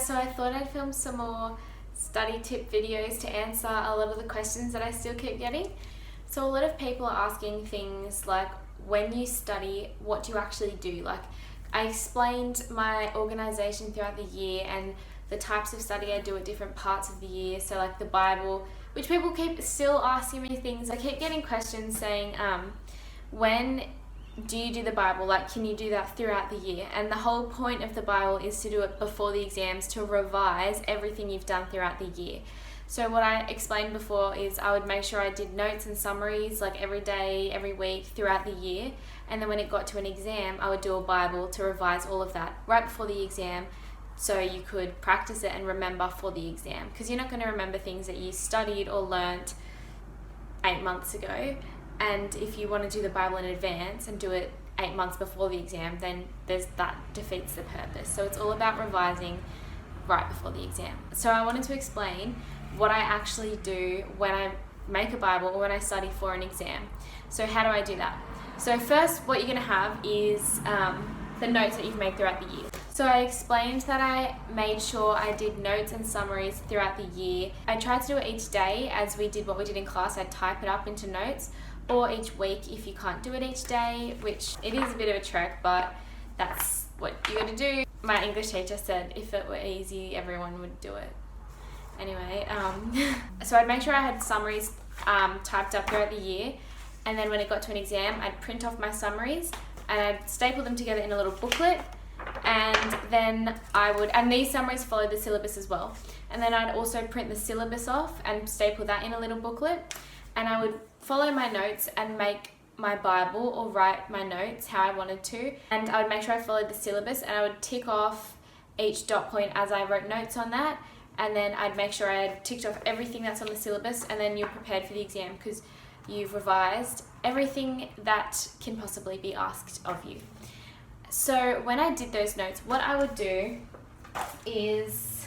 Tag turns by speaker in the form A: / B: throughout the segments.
A: guys, so I thought I'd film some more study tip videos to answer a lot of the questions that I still keep getting. So a lot of people are asking things like, when you study, what do you actually do? Like, I explained my organisation throughout the year and the types of study I do at different parts of the year. So like the Bible, which people keep still asking me things. I keep getting questions saying, when do you do the Bible? Like, can you do that throughout the year? And the whole point of the Bible is to do it before the exams, to revise everything you've done throughout the year. So what I explained before is I would make sure I did notes and summaries like every day, every week throughout the year. And then when it got to an exam, I would do a Bible to revise all of that right before the exam, so you could practice it and remember for the exam. Because you're not going to remember things that you studied or learnt 8 months ago. And if you want to do the Bible in advance and do it 8 months before the exam, then that defeats the purpose. So it's all about revising right before the exam. So I wanted to explain what I actually do when I make a Bible or when I study for an exam. So how do I do that? So first, what you're going to have is the notes that you've made throughout the year. So I explained that I made sure I did notes and summaries throughout the year. I tried to do it each day as we did what we did in class. I'd type it up into notes, or each week if you can't do it each day, which it is a bit of a trek, but that's what you got to do. My English teacher said if it were easy, everyone would do it. Anyway, so I'd make sure I had summaries typed up throughout the year, and then when it got to an exam, I'd print off my summaries and I'd staple them together in a little booklet, and then and these summaries follow the syllabus as well, and then I'd also print the syllabus off and staple that in a little booklet, and I would follow my notes and make my Bible or write my notes how I wanted to, and I would make sure I followed the syllabus, and I would tick off each dot point as I wrote notes on that. And then I'd make sure I had ticked off everything that's on the syllabus, and then you're prepared for the exam because you've revised everything that can possibly be asked of you. So when I did those notes, what I would do is,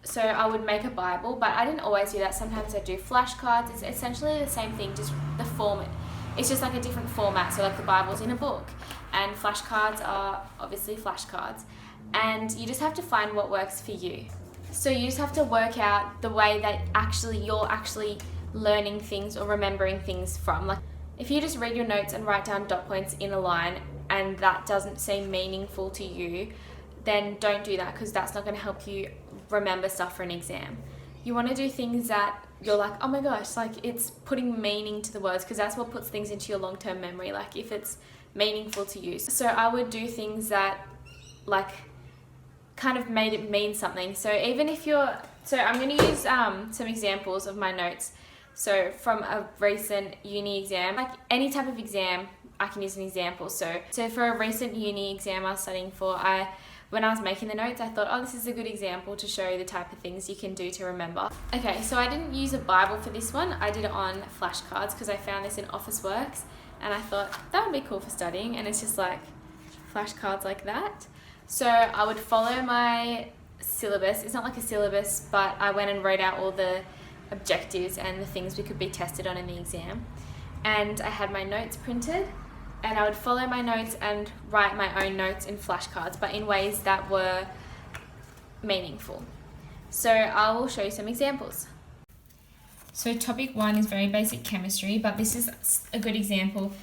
A: so I would make a Bible, but I didn't always do that. Sometimes I do flashcards. It's essentially the same thing, just the format. It's just like a different format. So like the Bible's in a book, and flashcards are obviously flashcards. And you just have to find what works for you. So you just have to work out the way that you're actually learning things or remembering things from. Like, if you just read your notes and write down dot points in a line and that doesn't seem meaningful to you, then don't do that, because that's not going to help you remember stuff for an exam. You want to do things that you're like, oh my gosh, like it's putting meaning to the words, because that's what puts things into your long-term memory, like if it's meaningful to you. So I would do things that like kind of made it mean something. So even if I'm going to use some examples of my notes. So from a recent uni exam, like any type of exam, I can use an example. So for a recent uni exam I was studying for, when I was making the notes, I thought, oh, this is a good example to show the type of things you can do to remember. Okay, so I didn't use a Bible for this one. I did it on flashcards because I found this in Officeworks, and I thought that would be cool for studying, and it's just like flashcards like that. So I would follow my syllabus. It's not like a syllabus, but I went and wrote out all the objectives and the things we could be tested on in the exam. And I had my notes printed, and I would follow my notes and write my own notes in flashcards, but in ways that were meaningful. So I will show you some examples. So topic 1 is very basic chemistry, but this is a good example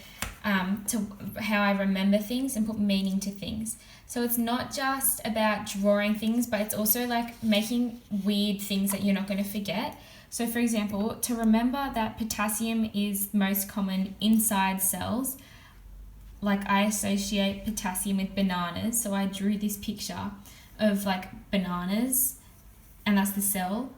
A: to how I remember things and put meaning to things. So it's not just about drawing things, but it's also like making weird things that you're not going to forget. So for example, to remember that potassium is most common inside cells, like I associate potassium with bananas. So I drew this picture of like bananas, and that's the cell.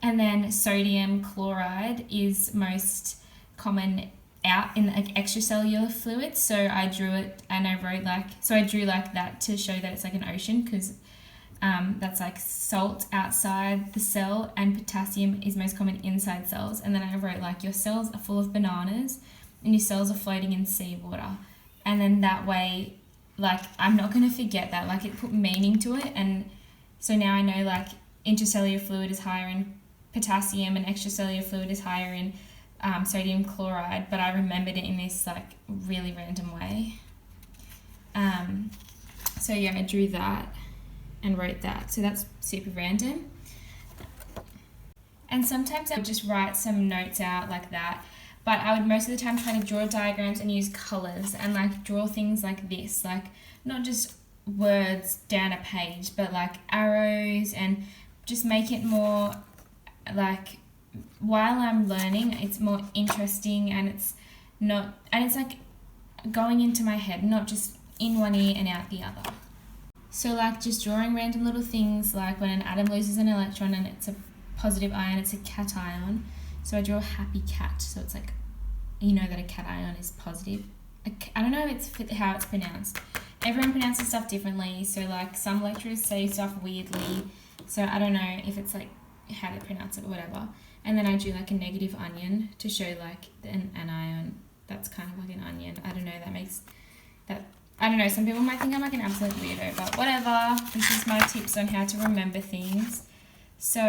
A: And then sodium chloride is most common out in like extracellular fluids. So I drew it and I wrote I drew like that to show that it's like an ocean, because that's like salt outside the cell, and potassium is most common inside cells. And then I wrote like your cells are full of bananas and your cells are floating in seawater. And then that way, like I'm not going to forget that, like it put meaning to it. And so now I know like intracellular fluid is higher in potassium and extracellular fluid is higher in sodium chloride, but I remembered it in this like really random way. So yeah, I drew that. and wrote that. So that's super random. And sometimes I would just write some notes out like that. But I would most of the time try to draw diagrams and use colours and like draw things like this, like not just words down a page, but like arrows, and just make it more like, while I'm learning, it's more interesting, and it's like going into my head, not just in one ear and out the other. So like just drawing random little things, like when an atom loses an electron and it's a positive ion, it's a cation. So I draw a happy cat, so it's like, you know that a cation is positive. I don't know how it's pronounced. Everyone pronounces stuff differently, so like some lecturers say stuff weirdly, so I don't know if it's like how they pronounce it or whatever. And then I do like a negative onion to show like an ion that's kind of like an onion. I don't know, some people might think I'm like an absolute weirdo, but whatever. This is my tips on how to remember things. So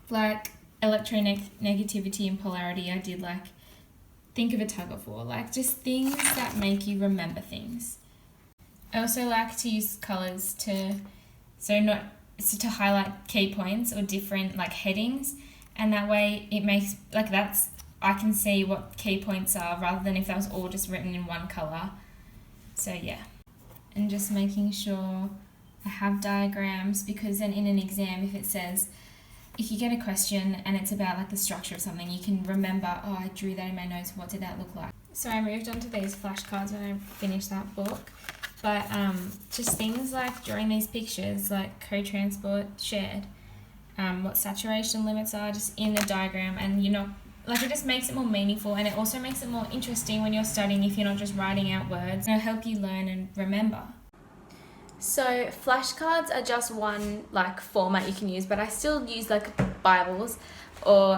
A: like electronegativity and polarity, I did like think of a tug of war, like just things that make you remember things. I also like to use colours to highlight key points or different like headings, and that way it makes like I can see what key points are rather than if that was all just written in one colour. So yeah, and just making sure I have diagrams, because then in an exam, if you get a question and it's about like the structure of something, you can remember, oh, I drew that in my notes, what did that look like? So I moved on to these flashcards when I finished that book. But just things like drawing these pictures, like co-transport, shared, what saturation limits are just in the diagram, and it just makes it more meaningful, and it also makes it more interesting when you're studying if you're not just writing out words. It'll help you learn and remember. So flashcards are just one like format you can use, but I still use like Bibles or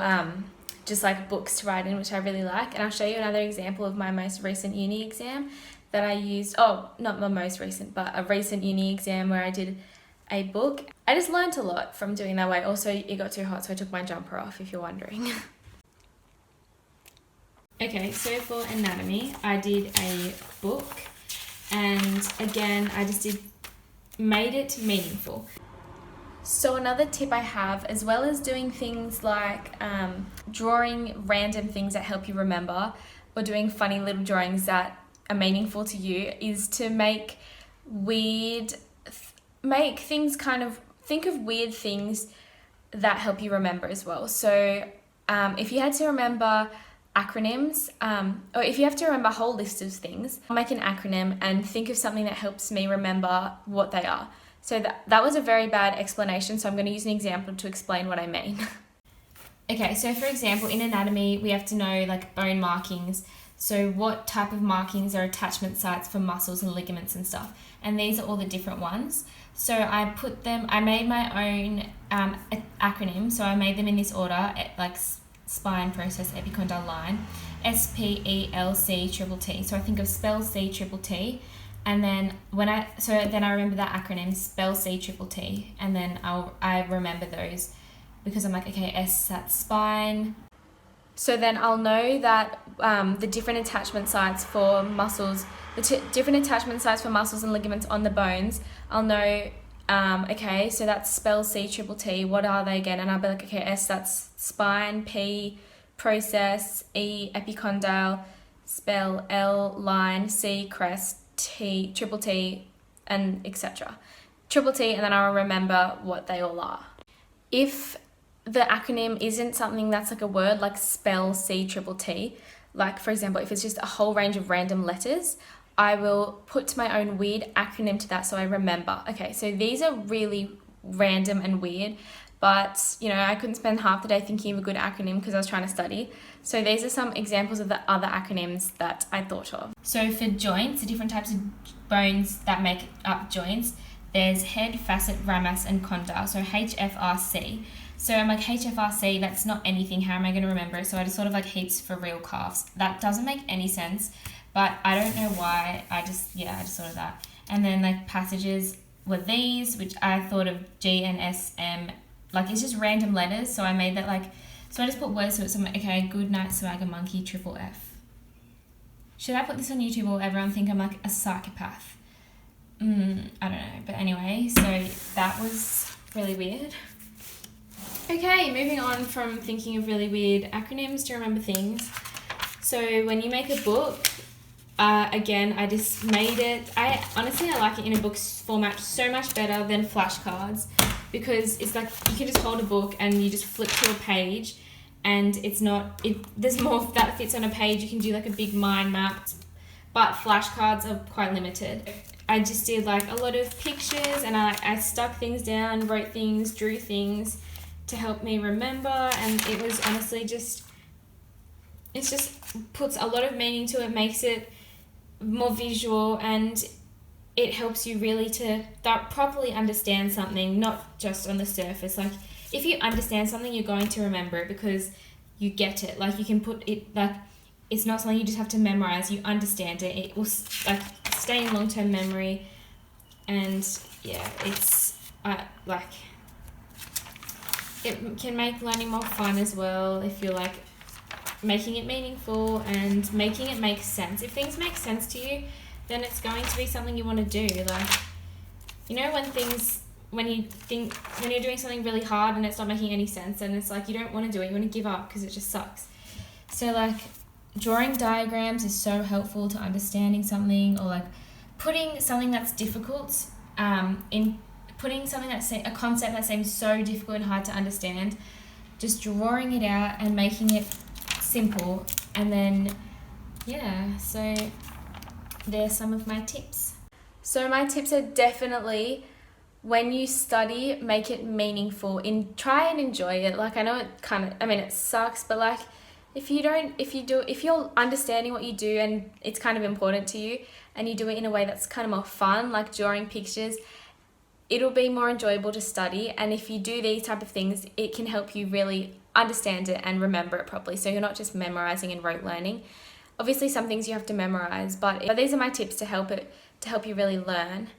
A: just like books to write in, which I really like. And I'll show you another example of my most recent uni exam that I used. Oh, not my most recent, but a recent uni exam where I did a book. I just learned a lot from doing that way. Also, it got too hot, so I took my jumper off, if you're wondering. Okay, so for anatomy, I did a book, and again, I just made it meaningful. So another tip I have, as well as doing things like drawing random things that help you remember, or doing funny little drawings that are meaningful to you, is to make things think of weird things that help you remember as well. So if you had to remember acronyms, or if you have to remember a whole list of things, I'll make an acronym and think of something that helps me remember what they are. So that was a very bad explanation, so I'm going to use an example to explain what I mean. Okay, so for example, in anatomy, we have to know like bone markings. So what type of markings are attachment sites for muscles and ligaments and stuff. And these are all the different ones. So I made my own acronym. So I made them in this order, like spine, process, epicondyle, line, SPELCTT. So I think of spell CTT, and then I remember that acronym, spell CTT, and then I remember those because I'm like, okay, S, that's spine. So then I'll know that the different attachment sites for muscles, different attachment sites for muscles and ligaments on the bones, I'll know, okay, so that's spell CTT, what are they again? And I'll be like, okay, S, that's spine, P, process, E, epicondyle, spell, L, line, C, crest, T, triple T, and etc. Triple T, and then I'll remember what they all are. If the acronym isn't something that's like a word, like spell CTT, like for example, if it's just a whole range of random letters, I will put my own weird acronym to that so I remember. Okay, so these are really random and weird, but I couldn't spend half the day thinking of a good acronym because I was trying to study. So these are some examples of the other acronyms that I thought of. So for joints, the different types of bones that make up joints, there's head, facet, ramus, and condyle. So HFRC. So I'm like, HFRC, that's not anything. How am I going to remember it? So I just sort of like heaps for real calves. That doesn't make any sense, but I don't know why. I just thought of that. And then like passages were these, which I thought of G and S, M. Like it's just random letters. So I made that like, so I just put words to it. So I'm like, okay, good night, swagger monkey, triple F. Should I put this on YouTube or everyone think I'm like a psychopath? I don't know. But anyway, so that was really weird. Okay, moving on from thinking of really weird acronyms to remember things. So when you make a book, again, I just made it. I like it in a book format so much better than flashcards, because it's like you can just hold a book and you just flip to a page, and there's more that fits on a page. You can do like a big mind map, but flashcards are quite limited. I just did like a lot of pictures, and I stuck things down, wrote things, drew things to help me remember, and it was honestly it just puts a lot of meaning to it, makes it more visual, and it helps you really to properly understand something, not just on the surface. Like if you understand something, you're going to remember it because you get it. Like you can put it, like it's not something you just have to memorize. You understand it. It will like stay in long-term memory, and yeah, it's it can make learning more fun as well if you're like making it meaningful and making it make sense. If things make sense to you, then it's going to be something you want to do. Like, you know, when you're doing something really hard and it's not making any sense, and it's like you don't want to do it, you want to give up because it just sucks. So like drawing diagrams is so helpful to understanding something, or like putting something that's difficult putting something a concept that seems so difficult and hard to understand, just drawing it out and making it simple. And then so there's some of my tips. So my tips are definitely, when you study, make it meaningful, try and enjoy it. Like I know it sucks, but like if you're understanding what you do and it's kind of important to you, and you do it in a way that's kind of more fun, like drawing pictures, it'll be more enjoyable to study. And if you do these type of things, it can help you really understand it and remember it properly. So you're not just memorizing and rote learning. Obviously some things you have to memorize, but these are my tips to help you really learn.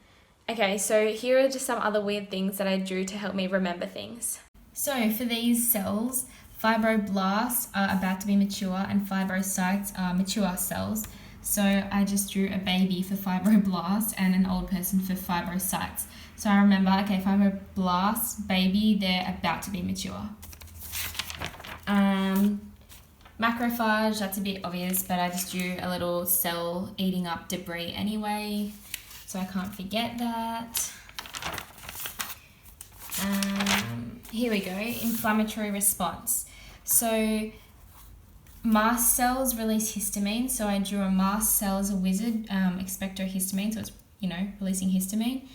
A: Okay, so here are just some other weird things that I drew to help me remember things. So for these cells, fibroblasts are about to be mature and fibrocytes are mature cells. So I just drew a baby for fibroblast and an old person for fibrocytes. So I remember, okay, fibroblasts, baby, they're about to be mature. Macrophage, that's a bit obvious, but I just drew a little cell eating up debris anyway, so I can't forget that. Here we go, inflammatory response. So mast cells release histamine, so I drew a mast cell as a wizard, expectohistamine, so it's, releasing histamine.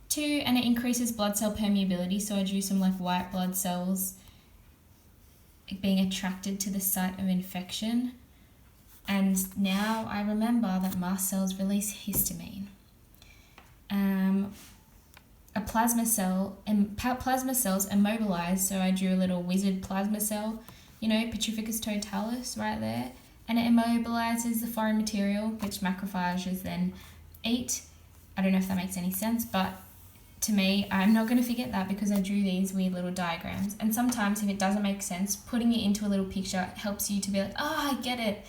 A: 2, and it increases blood cell permeability, so I drew some like white blood cells being attracted to the site of infection. And now I remember that mast cells release histamine. A plasma cell, and plasma cells immobilize, so I drew a little wizard plasma cell, Petrificus totalis right there, and it immobilizes the foreign material, which macrophages then eat. I don't know if that makes any sense, but to me, I'm not going to forget that because I drew these weird little diagrams. And sometimes if it doesn't make sense, putting it into a little picture helps you to be like, oh, I get it.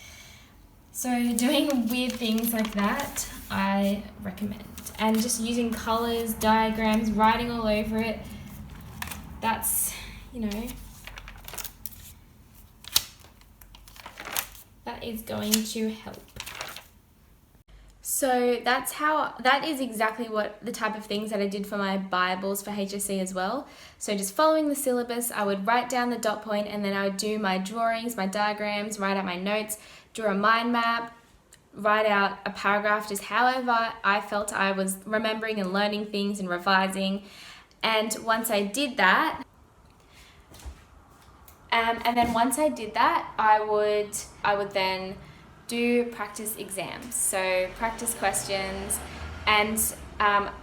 A: So doing weird things like that, I recommend. And just using colors, diagrams, writing all over it, that's, that is going to help. So that is exactly what the type of things that I did for my Bibles for HSC as well. So just following the syllabus, I would write down the dot point, and then I would do my drawings, my diagrams, write out my notes, draw a mind map, write out a paragraph, just however I felt I was remembering and learning things and revising. And once I did that, I would then do practice exams, so practice questions. And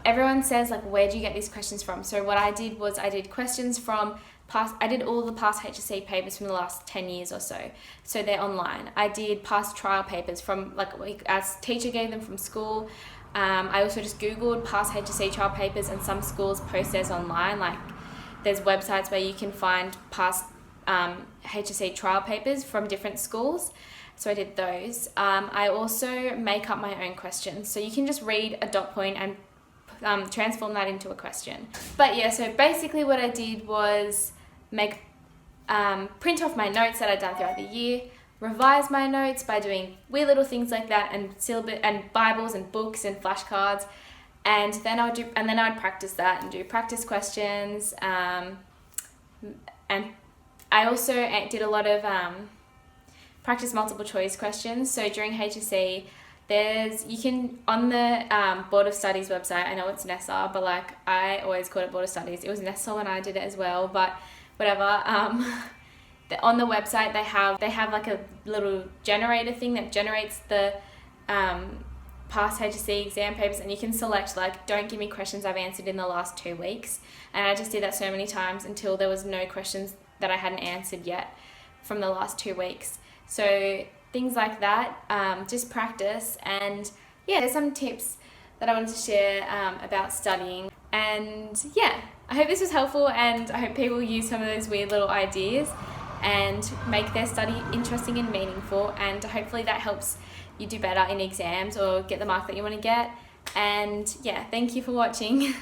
A: everyone says, like, where do you get these questions from? So what I did was I did questions from I did all the past HSC papers from the last 10 years or so. So they're online. I did past trial papers from, like, as teacher gave them from school. I also just Googled past HSC trial papers, and some schools post theirs online. Like, there's websites where you can find past HSC trial papers from different schools. So I did those. I also make up my own questions. So you can just read a dot point and transform that into a question. But yeah, so basically what I did was print off my notes that I'd done throughout the year, revise my notes by doing weird little things like that, and syllabus and Bibles and books and flashcards, and then I'd practice that and do practice questions. And I also did a lot of practice multiple choice questions. So during HSC, you can, on the Board of Studies website, I know it's NESA, but like I always called it Board of Studies. It was NESA when I did it as well, but whatever. On the website they have like a little generator thing that generates the past HSC exam papers, and you can select like, don't give me questions I've answered in the last 2 weeks. And I just did that so many times until there was no questions that I hadn't answered yet from the last 2 weeks. So things like that, just practice. And yeah, there's some tips that I wanted to share about studying. And yeah, I hope this was helpful, and I hope people use some of those weird little ideas and make their study interesting and meaningful, and hopefully that helps you do better in exams or get the mark that you want to get. And yeah, thank you for watching.